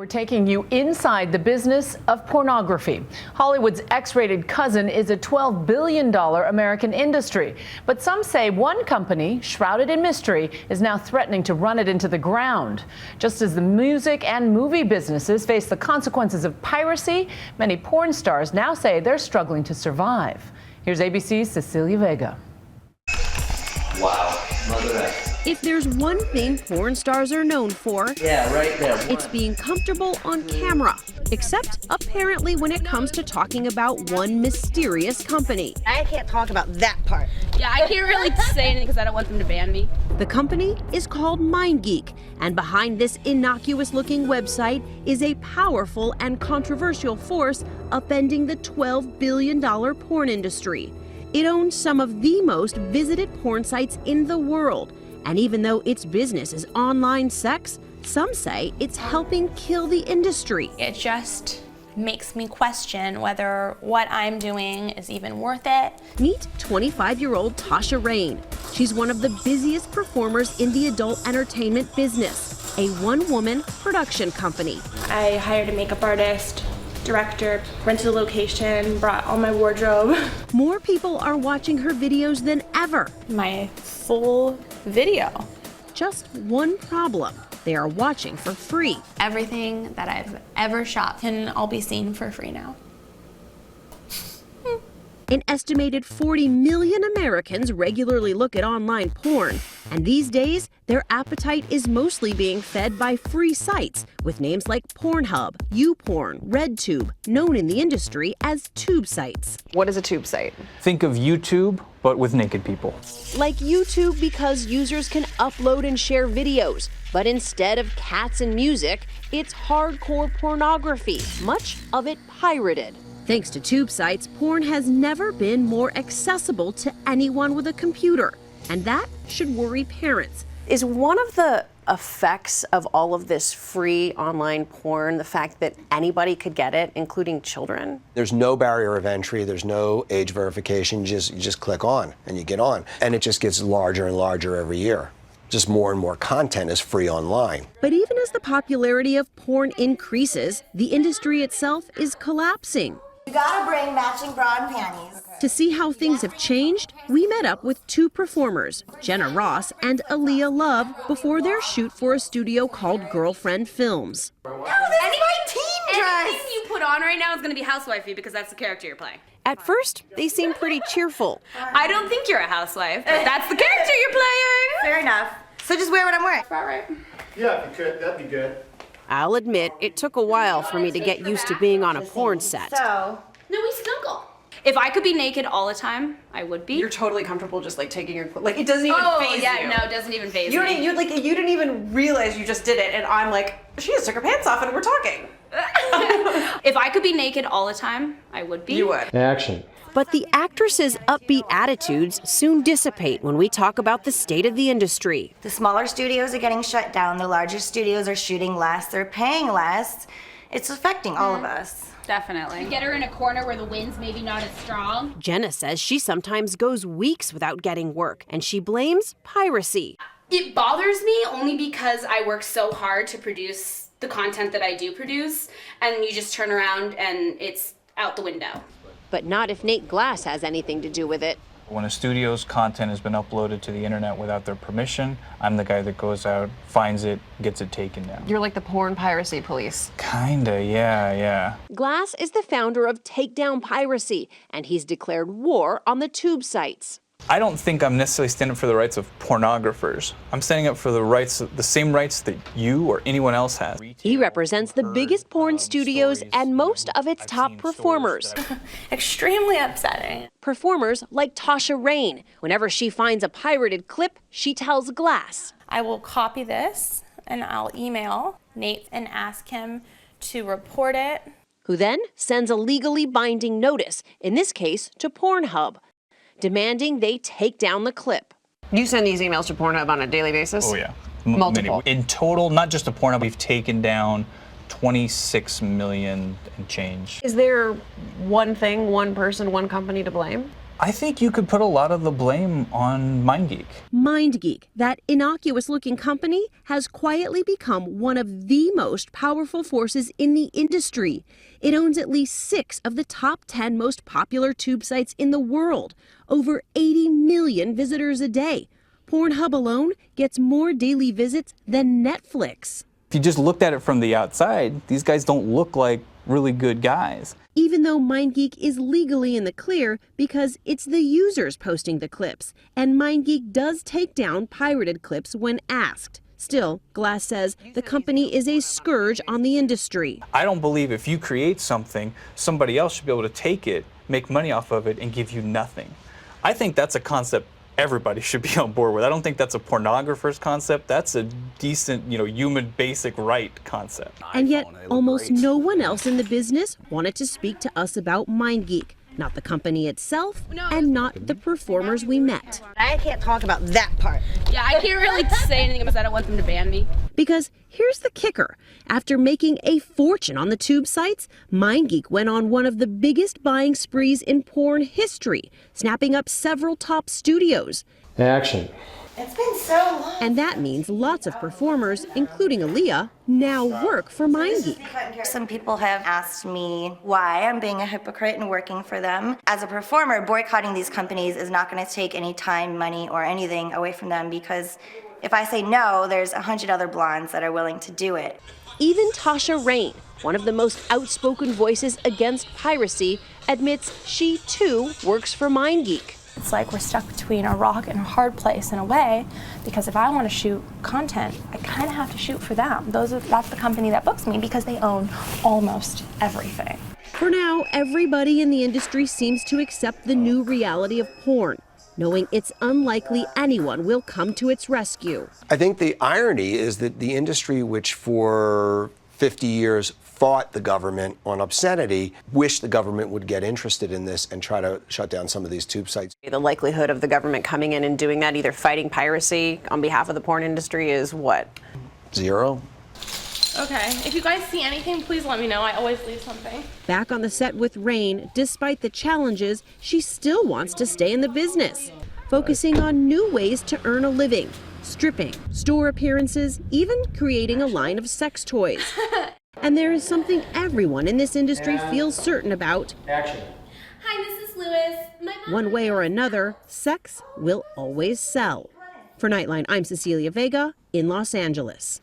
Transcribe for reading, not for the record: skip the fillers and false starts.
We're taking you inside the business of pornography. Hollywood's X-rated cousin is a $12 billion American industry. But some say one company, shrouded in mystery, is now threatening to run it into the ground. Just as the music and movie businesses face the consequences of piracy, many porn stars now say they're struggling to survive. Here's ABC's Cecilia Vega. Wow, mother. If there's one thing porn stars are known for, Yeah, right there. it's being comfortable on camera. Except apparently when it comes to talking about one mysterious company. I can't talk about that part. Yeah, I can't really say anything because I don't want them to ban me. The company is called MindGeek, and behind this innocuous-looking website is a powerful and controversial force upending the $12 billion porn industry. It owns some of the most visited porn sites in the world. And even though its business is online sex, some say it's helping kill the industry. It just makes me question whether what I'm doing is even worth it. Meet 25-year-old Tasha Rain. She's one of the busiest performers in the adult entertainment business, a one-woman production company. I hired a makeup artist, director, rented a location, brought all my wardrobe. More people are watching her videos than ever. My full video. Just one problem. They are watching for free. Everything that I've ever shot can all be seen for free now. An estimated 40 million Americans regularly look at online porn, and these days, their appetite is mostly being fed by free sites with names like Pornhub, YouPorn, RedTube, known in the industry as tube sites. What is a tube site? Think of YouTube, but with naked people. Like YouTube because users can upload and share videos, but instead of cats and music, it's hardcore pornography, much of it pirated. Thanks to tube sites, porn has never been more accessible to anyone with a computer, and that should worry parents. Is one of the effects of all of this free online porn the fact that anybody could get it, including children? There's no barrier of entry, there's no age verification, you just click on and you get on. And it just gets larger and larger every year. Just more and more content is free online. But even as the popularity of porn increases, the industry itself is collapsing. You gotta bring matching bra and panties. To see how things have changed, we met up with two performers, Jenna Ross and Aaliyah Love, before their shoot for a studio called Girlfriend Films. Oh, this is my team dress! Anything you put on right now is going to be housewifey because that's the character you're playing. At first, they seem pretty cheerful. I don't think you're a housewife, but that's the character you're playing. Fair enough. So just wear what I'm wearing. All right. Yeah, if you could, that'd be good. I'll admit, it took a while for me to get used to being on a porn set. So, No, we snuggle. If I could be naked all the time, I would be. You're totally comfortable just like taking your, like it doesn't even faze yeah, you. no, it doesn't even faze You me. you didn't even realize you just did it, and I'm like, she just took her pants off and we're talking. If I could be naked all the time, I would be. You would. Action. But the actress's upbeat attitudes soon dissipate when we talk about the state of the industry. the smaller studios are getting shut down, the larger studios are shooting less, they're paying less. It's affecting all of us. Definitely. Get her in a corner where the wind's maybe not as strong. Jenna says she sometimes goes weeks without getting work, and she blames piracy. It bothers me only because I work so hard to produce the content that I do produce, and you just turn around and it's out the window. But not if Nate Glass has anything to do with it. When a studio's content has been uploaded to the internet without their permission, I'm the guy that goes out, finds it, gets it taken down. You're like the porn piracy police. Kinda, yeah. Glass is the founder of Takedown Piracy, and he's declared war on the tube sites. I don't think I'm necessarily standing up for the rights of pornographers. I'm standing up for the rights, the same rights that you or anyone else has. He represents the biggest porn studios and most of its top performers. Extremely upsetting. Performers like Tasha Rain. Whenever she finds a pirated clip, she tells Glass. I will copy this and I'll email Nate and ask him to report it. Who then sends a legally binding notice, in this case to Pornhub, demanding they take down the clip. You send these emails to Pornhub on a daily basis? Oh yeah. Multiple. In total, not just to Pornhub, we've taken down 26 million and change. Is there one thing, one person, one company to blame? I think you could put a lot of the blame on MindGeek. MindGeek, that innocuous-looking company, has quietly become one of the most powerful forces in the industry. It owns at least 6 of the top 10 most popular tube sites in the world, over 80 million visitors a day. Pornhub alone gets more daily visits than Netflix. If you just looked at it from the outside, these guys don't look like really good guys. Even though MindGeek is legally in the clear because it's the users posting the clips, and MindGeek does take down pirated clips when asked. Still, Glass says the company is a scourge on the industry. I don't believe if you create something, somebody else should be able to take it, make money off of it, and give you nothing. I think that's a concept everybody should be on board with. I don't think that's a pornographer's concept. That's a decent, human basic right concept. And yet, almost no one else in the business wanted to speak to us about MindGeek. Not the company itself, and not the performers we met. I can't talk about that part. Yeah, I can't really say anything because I don't want them to ban me. Because here's the kicker. After making a fortune on the tube sites, MindGeek went on one of the biggest buying sprees in porn history, snapping up several top studios. Action. It's been so long. And that means lots of performers, including Aaliyah, now work for MindGeek. Some people have asked me why I'm being a hypocrite and working for them. As a performer, boycotting these companies is not going to take any time, money, or anything away from them, because if I say no, there's 100 other blondes that are willing to do it. Even Tasha Rain, one of the most outspoken voices against piracy, admits she too works for MindGeek. It's like we're stuck between a rock and a hard place in a way, because if I want to shoot content, I kind of have to shoot for them. That's the company that books me because they own almost everything. For now, everybody in the industry seems to accept the new reality of porn, knowing it's unlikely anyone will come to its rescue. I think the irony is that the industry, which for 50 years fought the government on obscenity, wish the government would get interested in this and try to shut down some of these tube sites. The likelihood of the government coming in and doing that, either fighting piracy on behalf of the porn industry, is what? 0. Okay, if you guys see anything, please let me know. I always leave something. Back on the set with Rain, despite the challenges, she still wants to stay in the business, focusing on new ways to earn a living, stripping, store appearances, even creating a line of sex toys. And there is something everyone in this industry feels certain about. Action. Hi, this is Lewis. One way or another, sex will always sell. For Nightline, I'm Cecilia Vega in Los Angeles.